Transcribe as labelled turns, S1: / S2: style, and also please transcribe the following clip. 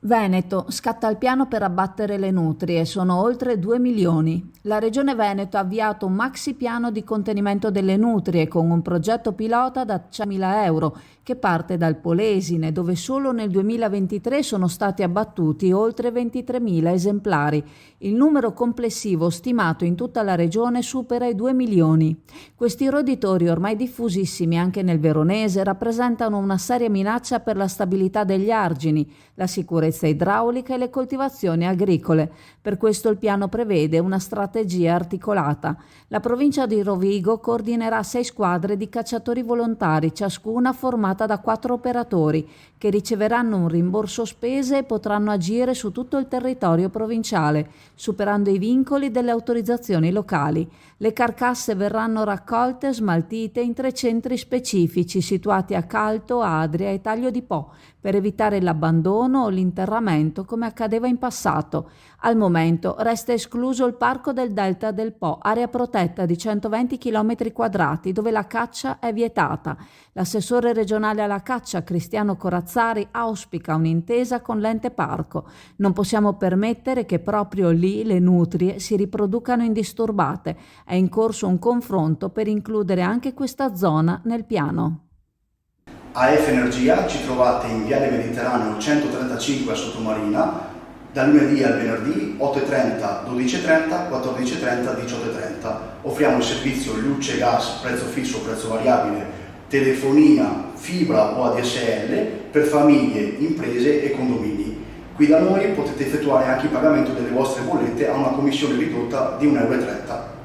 S1: Veneto, scatta il piano per abbattere le nutrie, sono oltre 2 milioni. La Regione Veneto ha avviato un maxi piano di contenimento delle nutrie con un progetto pilota da 100.000 euro che parte dal Polesine, dove solo nel 2023 sono stati abbattuti oltre 23.000 esemplari. Il numero complessivo stimato in tutta la regione supera i 2 milioni. Questi roditori, ormai diffusissimi anche nel Veronese, rappresentano una seria minaccia per la stabilità degli argini, la sicurezza idraulica e le coltivazioni agricole. Per questo il piano prevede una strategia articolata. La provincia di Rovigo coordinerà 6 squadre di cacciatori volontari, ciascuna formata da 4 operatori, che riceveranno un rimborso spese e potranno agire su tutto il territorio provinciale, superando i vincoli delle autorizzazioni locali. Le carcasse verranno raccolte e smaltite in 3 centri specifici situati a Calto, Adria e Taglio di Po, per evitare l'abbandono o l'interramento come accadeva in passato. Al momento resta escluso il Parco del Delta del Po, area protetta di 120 km², dove la caccia è vietata. L'assessore regionale alla caccia, Cristiano Corazzari, auspica un'intesa con l'ente parco. Non possiamo permettere che proprio lì le nutrie si riproducano indisturbate. È in corso un confronto per includere anche questa zona nel piano.
S2: AF Energia ci trovate in Viale Mediterraneo 135 a Sottomarina, dal lunedì al venerdì 8.30, 12.30, 14.30, 18.30. Offriamo il servizio luce, gas, prezzo fisso, prezzo variabile, telefonia, fibra o ADSL per famiglie, imprese e condomini. Qui da noi potete effettuare anche il pagamento delle vostre bollette a una commissione ridotta di 1,30 euro.